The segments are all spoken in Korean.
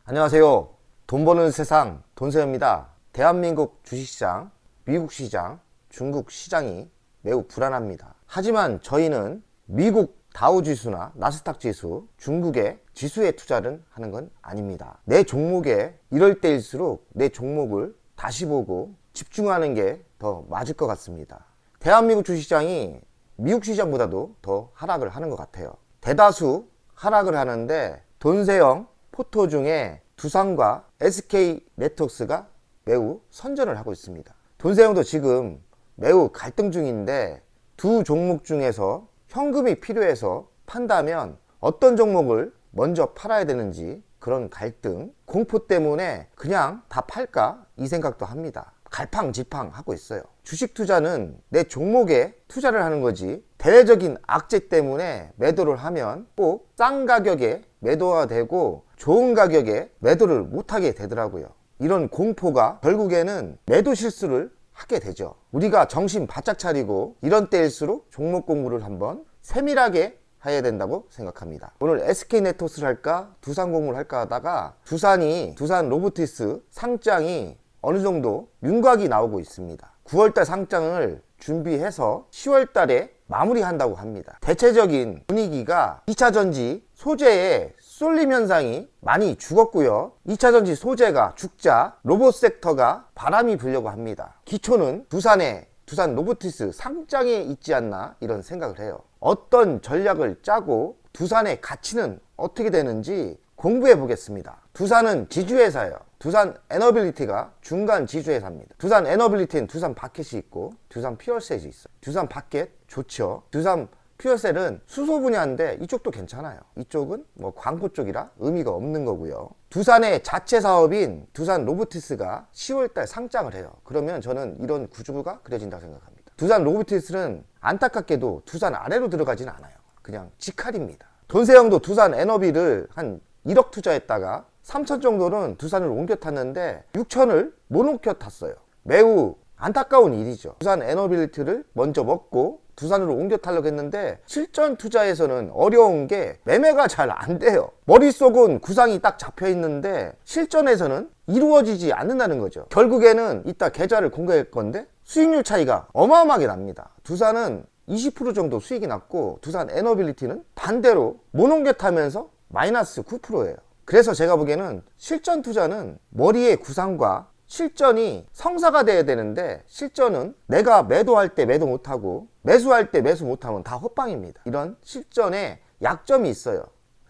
안녕하세요. 돈 버는 세상 돈세입니다. 대한민국 주식시장, 미국 시장, 중국 시장이 매우 불안합니다. 하지만 저희는 미국 다우지수나 나스닥 지수, 중국의 지수에 투자를 하는 건 아닙니다. 내 종목에 이럴 때일수록 내 종목을 다시 보고 집중하는 게 더 맞을 것 같습니다. 대한민국 주식시장이 미국 시장보다도 더 하락을 하는 것 같아요. 대다수 하락을 하는데 돈세형 포토 중에 두산과 SK네트워크가 매우 선전을 하고 있습니다. 돈세형도 지금 매우 갈등 중인데 두 종목 중에서 현금이 필요해서 판다면 어떤 종목을 먼저 팔아야 되는지 그런 갈등, 공포 때문에 그냥 다 팔까 이 생각도 합니다. 갈팡질팡 하고 있어요. 주식 투자는 내 종목에 투자를 하는 거지 대외적인 악재 때문에 매도를 하면 꼭 싼 가격에 매도가 되고 좋은 가격에 매도를 못하게 되더라고요. 이런 공포가 결국에는 매도 실수를 하게 되죠. 우리가 정신 바짝 차리고 이런 때일수록 종목 공부를 한번 세밀하게 해야 된다고 생각합니다. 오늘 SK네트워크를 할까 두산 공부를 할까 하다가 두산 로보티스 상장이 어느 정도 윤곽이 나오고 있습니다. 9월달 상장을 준비해서 10월달에 마무리한다고 합니다. 대체적인 분위기가 2차전지 소재의 쏠림 현상이 많이 죽었고요. 2차전지 소재가 죽자 로봇 섹터가 바람이 불려고 합니다. 기초는 두산 로보티스 상장에 있지 않나 이런 생각을 해요. 어떤 전략을 짜고 두산의 가치는 어떻게 되는지 공부해 보겠습니다. 두산은 지주회사예요. 두산 에너빌리티가 중간 지주회사입니다. 두산 에너빌리티는 두산 바켓이 있고 두산 퓨어셋이 있어요. 두산 바켓 좋죠. 두산 퓨어셀은 수소 분야인데 이쪽도 괜찮아요. 이쪽은 뭐 광고 쪽이라 의미가 없는 거고요. 두산의 자체 사업인 두산 로보티스가 10월달 상장을 해요. 그러면 저는 이런 구조가 그려진다고 생각합니다. 두산 로보티스는 안타깝게도 두산 아래로 들어가진 않아요. 그냥 직할입니다. 돈세형도 두산 에너비를 한 1억 투자했다가 3천 정도는 두산을 옮겨 탔는데 6천을 못 옮겨 탔어요. 매우 안타까운 일이죠. 두산 에너빌리티를 먼저 먹고 두산으로 옮겨 타려고 했는데 실전 투자에서는 어려운 게 매매가 잘 안 돼요. 머릿속은 구상이 딱 잡혀 있는데 실전에서는 이루어지지 않는다는 거죠. 결국에는 이따 계좌를 공개할 건데 수익률 차이가 어마어마하게 납니다. 두산은 20% 정도 수익이 났고 두산 에너빌리티는 반대로 못 옮겨 타면서 마이너스 9%예요. 그래서 제가 보기에는 실전 투자는 머리의 구상과 실전이 성사가 돼야 되는데 실전은 내가 매도할 때 매도 못하고 매수할 때 매수 못하면 다 헛방입니다. 이런 실전에 약점이 있어요.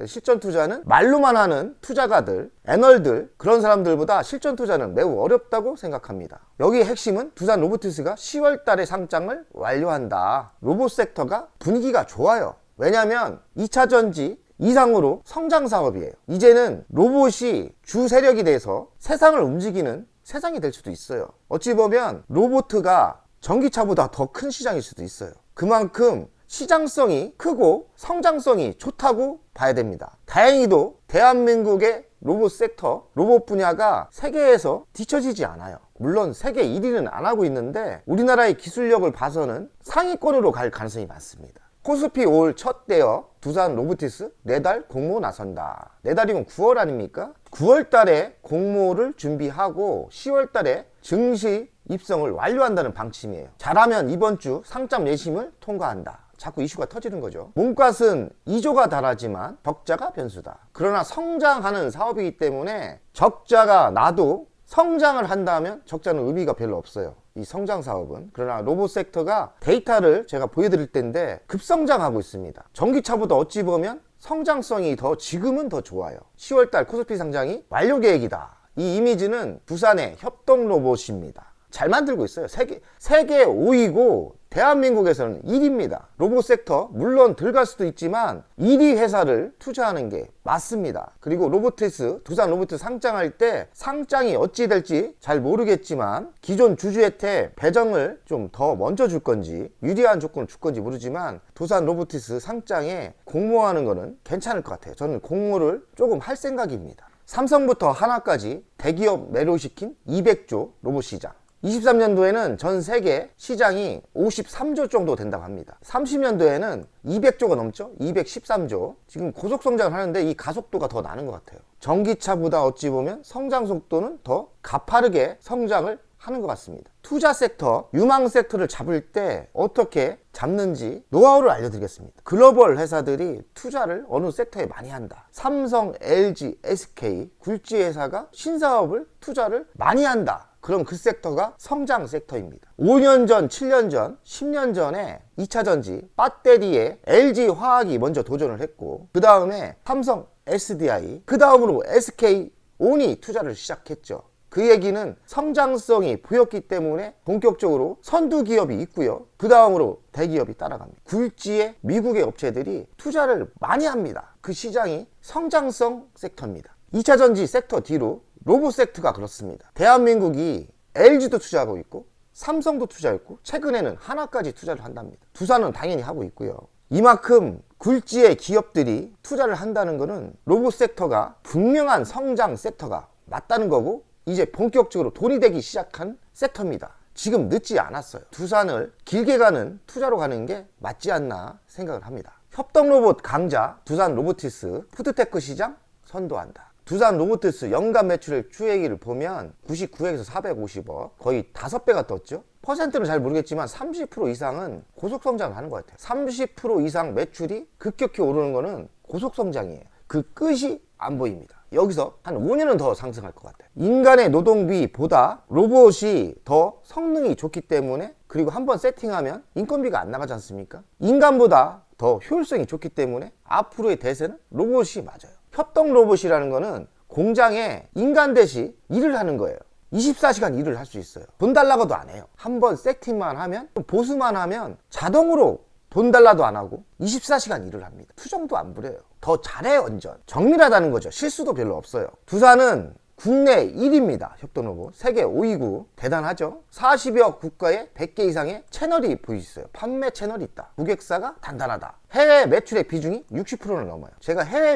실전 투자는 말로만 하는 투자가들, 애널들 그런 사람들보다 실전 투자는 매우 어렵다고 생각합니다. 여기 핵심은 두산 로보티스가 10월 달에 상장을 완료한다. 로봇 섹터가 분위기가 좋아요. 왜냐하면 2차 전지 이상으로 성장 사업이에요. 이제는 로봇이 주 세력이 돼서 세상을 움직이는 세상이 될 수도 있어요. 어찌 보면 로봇가 전기차보다 더 큰 시장일 수도 있어요. 그만큼 시장성이 크고 성장성이 좋다고 봐야 됩니다. 다행히도 대한민국의 로봇 섹터, 로봇 분야가 세계에서 뒤처지지 않아요. 물론 세계 1위는 안 하고 있는데 우리나라의 기술력을 봐서는 상위권으로 갈 가능성이 많습니다. 코스피 올 첫 대여 두산 로보티스 4달 공모 나선다. 4달이면 9월 아닙니까? 9월 달에 공모를 준비하고 10월 달에 증시 입성을 완료한다는 방침이에요. 잘하면 이번 주 상장 내심을 통과한다. 자꾸 이슈가 터지는 거죠. 몸값은 2조가 달하지만 적자가 변수다. 그러나 성장하는 사업이기 때문에 적자가 나도 성장을 한다면 적자는 의미가 별로 없어요. 이 성장 사업은. 그러나 로봇 섹터가 데이터를 제가 보여드릴 텐데 급성장하고 있습니다. 전기차보다 어찌 보면 성장성이 지금은 더 좋아요. 10월달 코스피 상장이 완료 계획이다. 이 이미지는 두산의 협동 로봇입니다. 잘 만들고 있어요. 세계 5위고 대한민국에서는 1위입니다. 로봇 섹터 물론 들어갈 수도 있지만 1위 회사를 투자하는 게 맞습니다. 그리고 두산 로보티스 상장할 때 상장이 어찌 될지 잘 모르겠지만 기존 주주한테 배정을 좀 더 먼저 줄 건지 유리한 조건을 줄 건지 모르지만 두산 로보티스 상장에 공모하는 거는 괜찮을 것 같아요. 저는 공모를 조금 할 생각입니다. 삼성부터 하나까지 대기업 매료시킨 200조 로봇 시장. 23년도에는 전 세계 시장이 53조 정도 된다고 합니다. 30년도에는 200조가 넘죠. 213조. 지금 고속 성장을 하는데 이 가속도가 더 나는 것 같아요. 전기차보다 어찌 보면 성장 속도는 더 가파르게 성장을 하는 것 같습니다. 투자 섹터, 유망 섹터를 잡을 때 어떻게 잡는지 노하우를 알려드리겠습니다. 글로벌 회사들이 투자를 어느 섹터에 많이 한다. 삼성, LG, SK, 굴지 회사가 신사업을 투자를 많이 한다. 그럼 그 섹터가 성장 섹터입니다. 5년 전, 7년 전, 10년 전에 2차전지, 배터리에 LG화학이 먼저 도전을 했고 그 다음에 삼성, SDI, 그 다음으로 SK온이 투자를 시작했죠. 그 얘기는 성장성이 보였기 때문에 본격적으로 선두 기업이 있고요. 그 다음으로 대기업이 따라갑니다. 굴지의 미국의 업체들이 투자를 많이 합니다. 그 시장이 성장성 섹터입니다. 2차전지 섹터 뒤로 로봇 섹터가 그렇습니다. 대한민국이 LG도 투자하고 있고 삼성도 투자했고 최근에는 하나까지 투자를 한답니다. 두산은 당연히 하고 있고요. 이만큼 굴지의 기업들이 투자를 한다는 것은 로봇 섹터가 분명한 성장 섹터가 맞다는 거고 이제 본격적으로 돈이 되기 시작한 섹터입니다. 지금 늦지 않았어요. 두산을 길게 가는 투자로 가는 게 맞지 않나 생각을 합니다. 협동로봇 강자 두산 로보티스 푸드테크 시장 선도한다. 두산 로보티스 연간 매출 추이를 보면 99억에서 450억 거의 5배가 떴죠. 퍼센트는 잘 모르겠지만 30% 이상은 고속성장을 하는 것 같아요. 30% 이상 매출이 급격히 오르는 거는 고속성장이에요. 그 끝이 안 보입니다. 여기서 한 5년은 더 상승할 것 같아요. 인간의 노동비보다 로봇이 더 성능이 좋기 때문에 그리고 한번 세팅하면 인건비가 안 나가지 않습니까? 인간보다 더 효율성이 좋기 때문에 앞으로의 대세는 로봇이 맞아요. 협동 로봇이라는 거는 공장에 인간 대신 일을 하는 거예요. 24시간 일을 할 수 있어요. 돈 달라고도 안 해요. 한번 세팅만 하면 보수만 하면 자동으로 돈 달라도 안 하고 24시간 일을 합니다. 투정도 안 부려요. 더 잘해요. 완전 정밀하다는 거죠. 실수도 별로 없어요. 두산은 국내 1위입니다. 협동로봇 세계 5위고 대단하죠. 40여 국가에 100개 이상의 채널이 보이있어요. 판매 채널이 있다. 고객사가 단단하다. 해외 매출액 비중이 60%를 넘어요. 제가 해외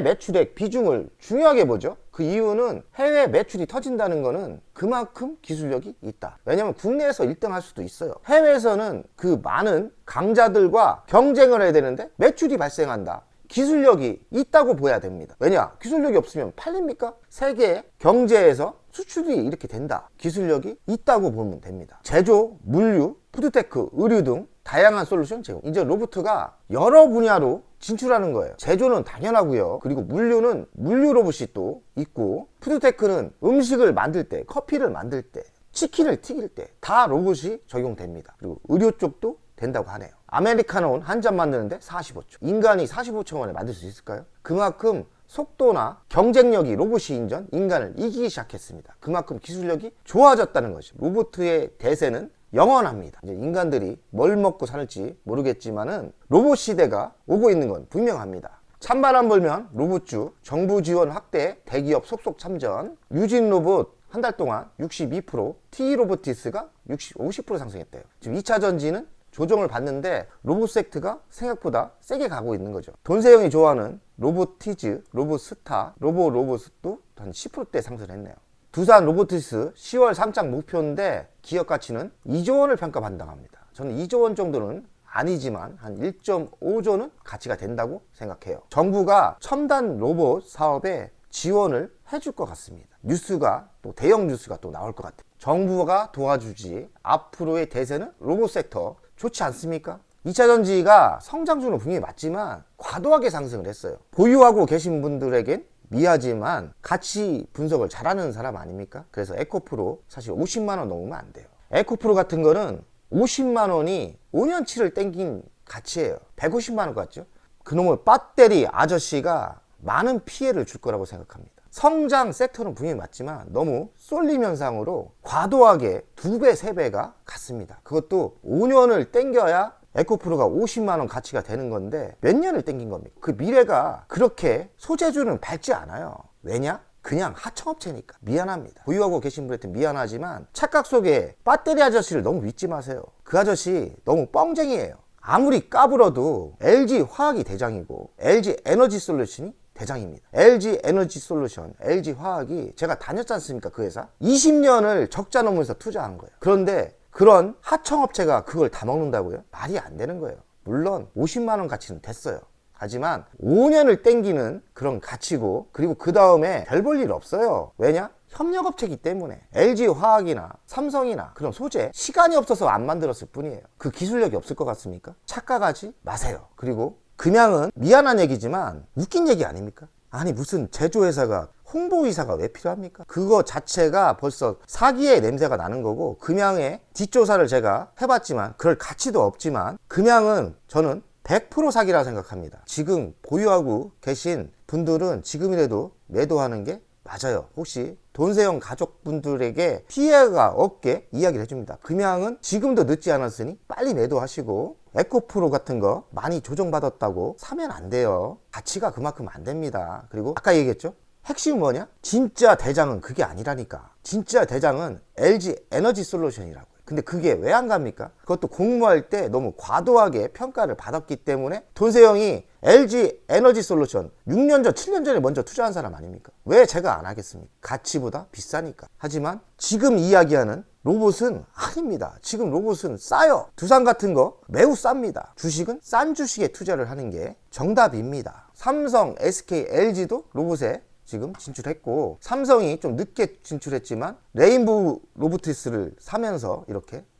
매출액 비중을 중요하게 보죠. 그 이유는 해외 매출이 터진다는 거는 그만큼 기술력이 있다. 왜냐면 국내에서 1등 할 수도 있어요. 해외에서는 그 많은 강자들과 경쟁을 해야 되는데 매출이 발생한다. 기술력이 있다고 보여야 됩니다. 왜냐? 기술력이 없으면 팔립니까? 세계 경제에서 수출이 이렇게 된다. 기술력이 있다고 보면 됩니다. 제조, 물류, 푸드테크, 의류 등 다양한 솔루션 제공. 이제 로봇가 여러 분야로 진출하는 거예요. 제조는 당연하고요. 그리고 물류는 물류 로봇이 또 있고 푸드테크는 음식을 만들 때, 커피를 만들 때, 치킨을 튀길 때 다 로봇이 적용됩니다. 그리고 의료 쪽도 된다고 하네요. 아메리카노는 한 잔 만드는데 45초. 인간이 45초 만에 만들 수 있을까요? 그만큼 속도나 경쟁력이 로봇이 인전 인간을 이기기 시작했습니다. 그만큼 기술력이 좋아졌다는 거죠. 로봇의 대세는 영원합니다. 이제 인간들이 뭘 먹고 살지 모르겠지만은 로봇 시대가 오고 있는 건 분명합니다. 찬바람 불면 로봇주, 정부 지원 확대, 대기업 속속 참전, 유진 로봇 한 달 동안 62%, T로보티스가 50% 상승했대요. 지금 2차 전지는 조정을 받는데 로봇 섹터가 생각보다 세게 가고 있는 거죠. 돈세형이 좋아하는 로보티즈, 로봇스타, 로봇도 한 10%대 상승했네요. 두산 로보티스 10월 상장 목표인데 기업 가치는 2조 원을 평가받는다고 합니다. 저는 2조 원 정도는 아니지만 한 1.5조는 가치가 된다고 생각해요. 정부가 첨단 로봇 사업에 지원을 해줄 것 같습니다. 뉴스가 또 대형 뉴스가 또 나올 것 같아요. 정부가 도와주지 앞으로의 대세는 로봇 섹터 좋지 않습니까? 2차전지가 성장주는 분명히 맞지만 과도하게 상승을 했어요. 보유하고 계신 분들에겐 미하지만 가치 분석을 잘하는 사람 아닙니까? 그래서 에코프로 사실 50만원 넘으면 안 돼요. 에코프로 같은 거는 50만원이 5년치를 땡긴 가치예요. 150만원 같죠? 그놈의 배터리 아저씨가 많은 피해를 줄 거라고 생각합니다. 성장 섹터는 분명히 맞지만 너무 쏠림 현상으로 과도하게 2배, 3배가 갔습니다. 그것도 5년을 땡겨야 에코프로가 50만원 가치가 되는 건데 몇 년을 땡긴 겁니까? 그 미래가 그렇게 소재주는 밝지 않아요. 왜냐? 그냥 하청업체니까 미안합니다. 보유하고 계신 분한테 미안하지만 착각 속에 배터리 아저씨를 너무 믿지 마세요. 그 아저씨 너무 뻥쟁이에요. 아무리 까불어도 LG 화학이 대장이고 LG 에너지 솔루션이 대장입니다. LG 에너지 솔루션, LG 화학이 제가 다녔지 않습니까? 그 회사 20년을 적자 넘으면서 투자한 거예요. 그런데 그런 하청업체가 그걸 다 먹는다고요? 말이 안 되는 거예요. 물론 50만 원 가치는 됐어요. 하지만 5년을 땡기는 그런 가치고, 그리고 그 다음에 별 볼 일 없어요. 왜냐? 협력업체이기 때문에. LG화학이나 삼성이나 그런 소재 시간이 없어서 안 만들었을 뿐이에요. 그 기술력이 없을 것 같습니까? 착각하지 마세요. 그리고 금양은 미안한 얘기지만 웃긴 얘기 아닙니까? 아니 무슨 제조회사가 홍보이사가 왜 필요합니까? 그거 자체가 벌써 사기의 냄새가 나는 거고, 금양의 뒷조사를 제가 해봤지만 그럴 가치도 없지만 금양은 저는 100% 사기라 생각합니다. 지금 보유하고 계신 분들은 지금이라도 매도하는 게 맞아요. 혹시 돈세영 가족분들에게 피해가 없게 이야기를 해줍니다. 금양은 지금도 늦지 않았으니 빨리 매도하시고, 에코프로 같은 거 많이 조정받았다고 사면 안 돼요. 가치가 그만큼 안 됩니다. 그리고 아까 얘기했죠? 핵심은 뭐냐? 진짜 대장은 그게 아니라니까. 진짜 대장은 LG 에너지 솔루션이라고요. 근데 그게 왜 안 갑니까? 그것도 공모할 때 너무 과도하게 평가를 받았기 때문에 돈세영이 LG 에너지 솔루션 6년 전, 7년 전에 먼저 투자한 사람 아닙니까? 왜 제가 안 하겠습니까? 가치보다 비싸니까. 하지만 지금 이야기하는 로봇은 아닙니다. 지금 로봇은 싸요. 두산 같은 거 매우 쌉니다. 주식은 싼 주식에 투자를 하는 게 정답입니다. 삼성, SK, LG도 로봇에 지금 진출했고, 삼성이 좀 늦게 진출했지만 레인보우 로보티스를 사면서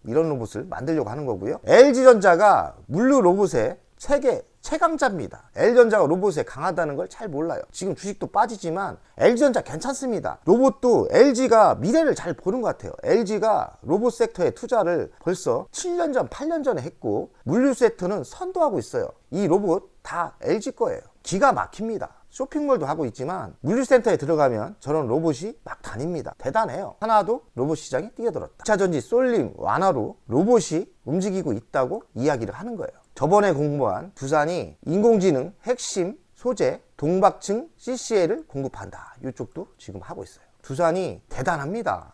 이런 로봇을 만들려고 하는 거고요. LG전자가 물류 로봇의 세계 최강자입니다. LG전자가 로봇에 강하다는 걸 잘 몰라요. 지금 주식도 빠지지만 LG전자 괜찮습니다. 로봇도 LG가 미래를 잘 보는 것 같아요. LG가 로봇 섹터에 투자를 벌써 7년 전, 8년 전에 했고, 물류 섹터는 선도하고 있어요. 이 로봇 다 LG 거예요. 기가 막힙니다. 쇼핑몰도 하고 있지만 물류센터에 들어가면 저런 로봇이 막 다닙니다. 대단해요. 하나도 로봇 시장에 뛰어들었다. 2차전지 쏠림 완화로 로봇이 움직이고 있다고 이야기를 하는 거예요. 저번에 공부한 두산이 인공지능 핵심 소재 동박층 CCL을 공급한다. 이쪽도 지금 하고 있어요. 두산이 대단합니다.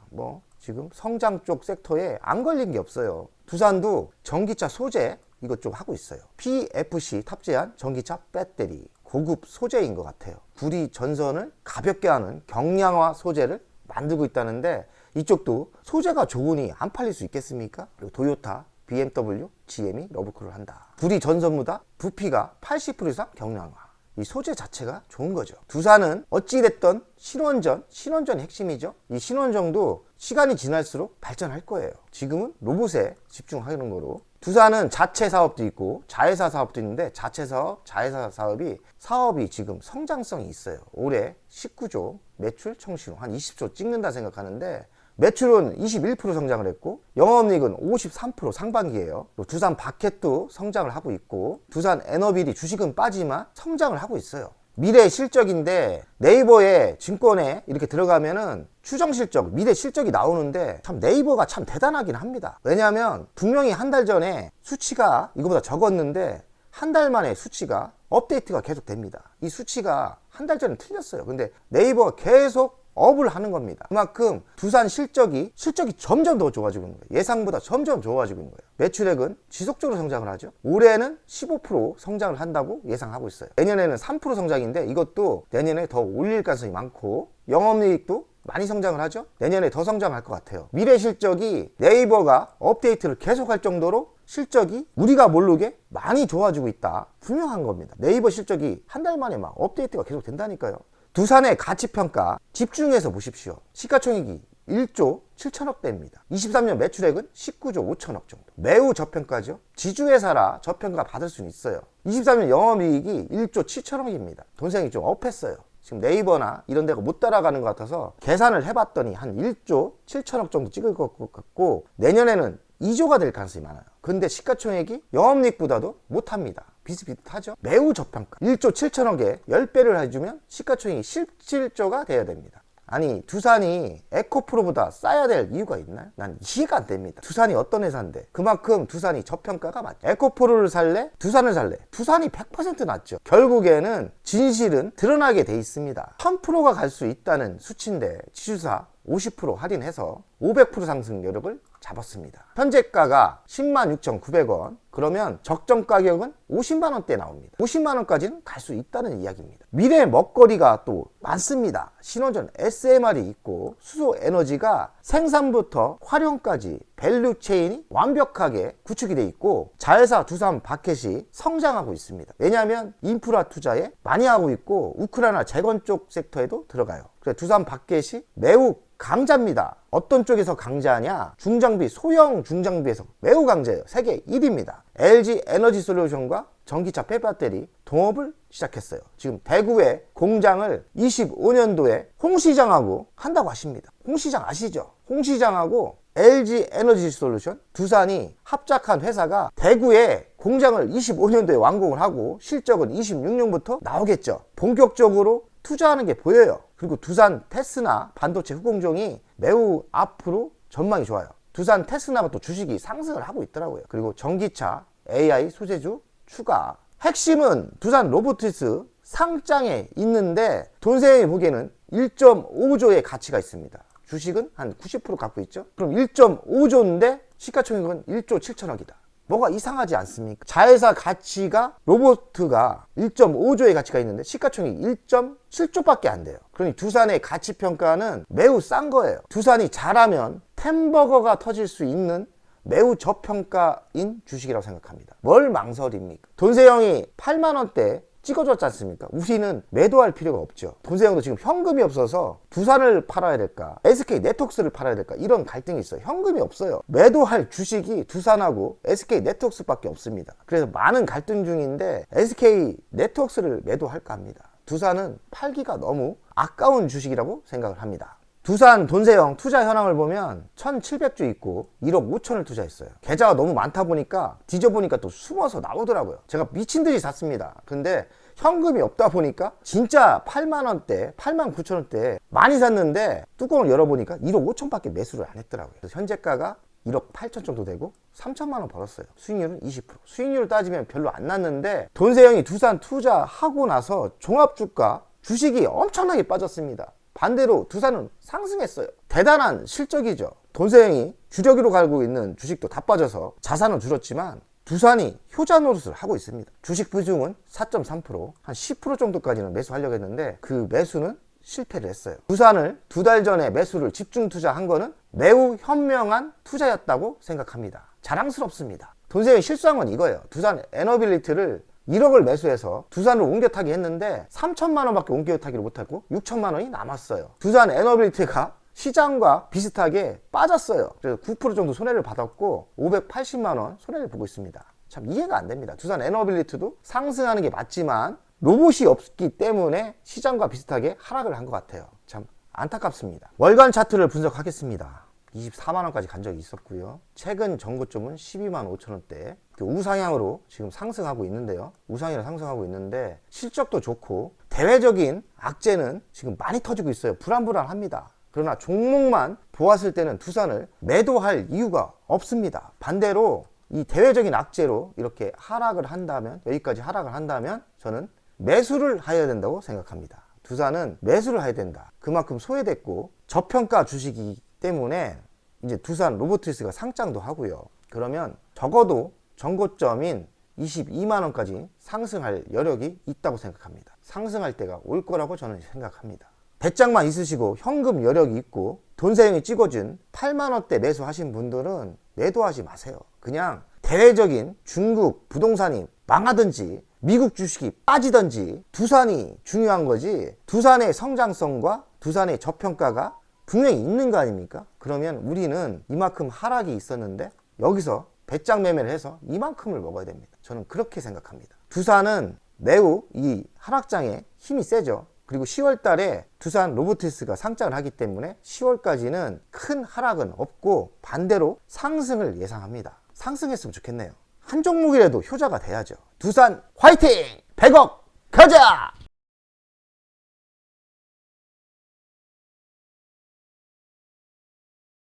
지금 성장 쪽 섹터에 안 걸린 게 없어요. 두산도 전기차 소재 이것 좀 하고 있어요. PFC 탑재한 전기차 배터리, 고급 소재인 것 같아요. 구리 전선을 가볍게 하는 경량화 소재를 만들고 있다는데, 이쪽도 소재가 좋으니 안 팔릴 수 있겠습니까? 그리고 도요타, BMW, GM이 러브콜을 한다. 구리 전선보다 부피가 80% 이상 경량화. 이 소재 자체가 좋은 거죠. 두산은 어찌됐던 신원전이 핵심이죠. 이 신원전도 시간이 지날수록 발전할 거예요. 지금은 로봇에 집중하는 거로. 두산은 자체 사업도 있고 자회사 사업도 있는데, 자체 사업, 자회사 사업이 지금 성장성이 있어요. 올해 19조, 매출 청신호 한 20조 찍는다 생각하는데, 매출은 21% 성장을 했고 영업이익은 53% 상반기예요. 두산 바켓도 성장을 하고 있고, 두산 에너빌이 주식은 빠지만 성장을 하고 있어요. 미래 실적인데 네이버의 증권에 이렇게 들어가면은 추정 실적, 미래 실적이 나오는데 참 네이버가 참 대단하긴 합니다. 왜냐하면 분명히 한 달 전에 수치가 이거보다 적었는데 한 달 만에 수치가 업데이트가 계속 됩니다. 이 수치가 한 달 전에 틀렸어요. 근데 네이버가 계속 업을 하는 겁니다. 그만큼 두산 실적이 점점 더 좋아지고 있는 거예요. 예상보다 점점 좋아지고 있는 거예요. 매출액은 지속적으로 성장을 하죠. 올해는 15% 성장을 한다고 예상하고 있어요. 내년에는 3% 성장인데 이것도 내년에 더 올릴 가능성이 많고, 영업이익도 많이 성장을 하죠. 내년에 더 성장할 것 같아요. 미래 실적이 네이버가 업데이트를 계속할 정도로 실적이 우리가 모르게 많이 좋아지고 있다. 분명한 겁니다. 네이버 실적이 한 달 만에 막 업데이트가 계속 된다니까요. 두산의 가치평가 집중해서 보십시오. 시가총액이 1조 7천억 대입니다. 23년 매출액은 19조 5천억 정도. 매우 저평가죠. 지주회사라 저평가 받을 수는 있어요. 23년 영업이익이 1조 7천억입니다. 돈생이 좀 업했어요. 지금 네이버나 이런 데가 못 따라가는 것 같아서 계산을 해봤더니 한 1조 7천억 정도 찍을 것 같고, 내년에는 2조가 될 가능성이 많아요. 근데 시가총액이 영업이익보다도 못합니다. 비슷비슷하죠? 매우 저평가. 1조 7천억에 10배를 해주면 시가총액이 17조가 돼야 됩니다. 아니 두산이 에코프로보다 싸야 될 이유가 있나요? 난 이해가 안 됩니다. 두산이 어떤 회사인데 그만큼 두산이 저평가가 맞죠. 에코프로를 살래? 두산을 살래? 두산이 100% 낫죠. 결국에는 진실은 드러나게 돼 있습니다. 1000%가 갈 수 있다는 수치인데 지주사 50% 할인해서 500% 상승 여력을 잡았습니다. 현재가가 106,900원. 그러면 적정 가격은 50만원대 나옵니다. 50만원까지는 갈 수 있다는 이야기입니다. 미래 먹거리가 또 많습니다. 신원전 SMR이 있고 수소 에너지가 생산부터 활용까지 밸류 체인이 완벽하게 구축이 돼 있고 자회사 두산 바켓이 성장하고 있습니다. 왜냐하면 인프라 투자에 많이 하고 있고 우크라이나 재건 쪽 섹터에도 들어가요. 그래서 두산 바켓이 매우 강자입니다. 어떤 쪽에서 강자냐? 중장비, 소형 중장비에서 매우 강자예요. 세계 1위입니다. LG 에너지 솔루션과 전기차 폐배터리 동업을 시작했어요. 지금 대구에 공장을 25년도에 홍 시장하고 한다고 하십니다. 홍 시장 아시죠? 홍 시장하고 LG 에너지 솔루션, 두산이 합작한 회사가 대구에 공장을 25년도에 완공을 하고 실적은 26년부터 나오겠죠. 본격적으로 투자하는 게 보여요. 그리고 두산 테스나 반도체 후공정이 매우 앞으로 전망이 좋아요. 두산 테스나가 또 주식이 상승을 하고 있더라고요. 그리고 전기차, AI 소재주 추가. 핵심은 두산 로보티스 상장에 있는데 돈세형이 보기에는 1.5조의 가치가 있습니다. 주식은 한 90% 갖고 있죠. 그럼 1.5조인데 시가총액은 1조 7천억이다. 뭐가 이상하지 않습니까? 자회사 가치가 로보트가 1.5조의 가치가 있는데 시가총액이 1.7조밖에 안 돼요. 그러니 두산의 가치 평가는 매우 싼 거예요. 두산이 잘하면 햄버거가 터질 수 있는 매우 저평가인 주식이라고 생각합니다. 뭘 망설입니까? 돈세형이 8만원대 찍어줬지 않습니까? 우리는 매도할 필요가 없죠. 돈세형도 지금 현금이 없어서 두산을 팔아야 될까, SK 네트워크스를 팔아야 될까, 이런 갈등이 있어요. 현금이 없어요. 매도할 주식이 두산하고 SK 네트워크스밖에 없습니다. 그래서 많은 갈등 중인데 SK 네트워크스를 매도할까 합니다. 두산은 팔기가 너무 아까운 주식이라고 생각을 합니다. 두산 돈세형 투자 현황을 보면 1700주 있고 1억 5천을 투자했어요. 계좌가 너무 많다 보니까 뒤져보니까 또 숨어서 나오더라고요. 제가 미친듯이 샀습니다. 근데 현금이 없다 보니까 진짜 8만원대 8만 9천원대 많이 샀는데 뚜껑을 열어보니까 1억 5천 밖에 매수를 안 했더라고요. 그래서 현재가가 1억 8천 정도 되고 3천만원 벌었어요. 수익률은 20%. 수익률을 따지면 별로 안 났는데 돈세형이 두산 투자하고 나서 종합주가 주식이 엄청나게 빠졌습니다. 반대로 두산은 상승했어요. 대단한 실적이죠. 돈세형이 주저기로 갈고 있는 주식도 다 빠져서 자산은 줄었지만 두산이 효자 노릇을 하고 있습니다. 주식 비중은 4.3%, 한 10% 정도까지는 매수하려고 했는데 그 매수는 실패를 했어요. 두산을 2달 전에 매수를 집중 투자한 거는 매우 현명한 투자였다고 생각합니다. 자랑스럽습니다. 돈세형이 실수한 건 이거예요. 두산 에너빌리티를 1억을 매수해서 두산을 옮겨 타기 했는데 3천만 원밖에 옮겨 타기를 못하고 6천만 원이 남았어요. 두산 에너빌리티가 시장과 비슷하게 빠졌어요. 그래서 9% 정도 손해를 받았고 580만 원 손해를 보고 있습니다. 참 이해가 안 됩니다. 두산 에너빌리티도 상승하는 게 맞지만 로봇이 없기 때문에 시장과 비슷하게 하락을 한 것 같아요. 참 안타깝습니다. 월간 차트를 분석하겠습니다. 24만원까지 간 적이 있었고요. 최근 전고점은 12만 5천원대 우상향으로 지금 상승하고 있는데요. 우상향으로 상승하고 있는데 실적도 좋고 대외적인 악재는 지금 많이 터지고 있어요. 불안불안합니다. 그러나 종목만 보았을 때는 두산을 매도할 이유가 없습니다. 반대로 이 대외적인 악재로 이렇게 하락을 한다면, 여기까지 하락을 한다면 저는 매수를 해야 된다고 생각합니다. 두산은 매수를 해야 된다. 그만큼 소외됐고 저평가 주식이기 때문에 이제 두산 로보티스가 상장도 하고요. 그러면 적어도 전고점인 22만원까지 상승할 여력이 있다고 생각합니다. 상승할 때가 올 거라고 저는 생각합니다. 배짱만 있으시고 현금 여력이 있고 돈세형이 찍어준 8만원대 매수하신 분들은 매도하지 마세요. 그냥 대외적인 중국 부동산이 망하든지 미국 주식이 빠지든지 두산이 중요한 거지, 두산의 성장성과 두산의 저평가가 분명히 있는 거 아닙니까? 그러면 우리는 이만큼 하락이 있었는데 여기서 배짱 매매를 해서 이만큼을 먹어야 됩니다. 저는 그렇게 생각합니다. 두산은 매우 이 하락장에 힘이 세죠. 그리고 10월 달에 두산 로보티스가 상장을 하기 때문에 10월까지는 큰 하락은 없고 반대로 상승을 예상합니다. 상승했으면 좋겠네요. 한 종목이라도 효자가 돼야죠. 두산 화이팅! 100억 가자!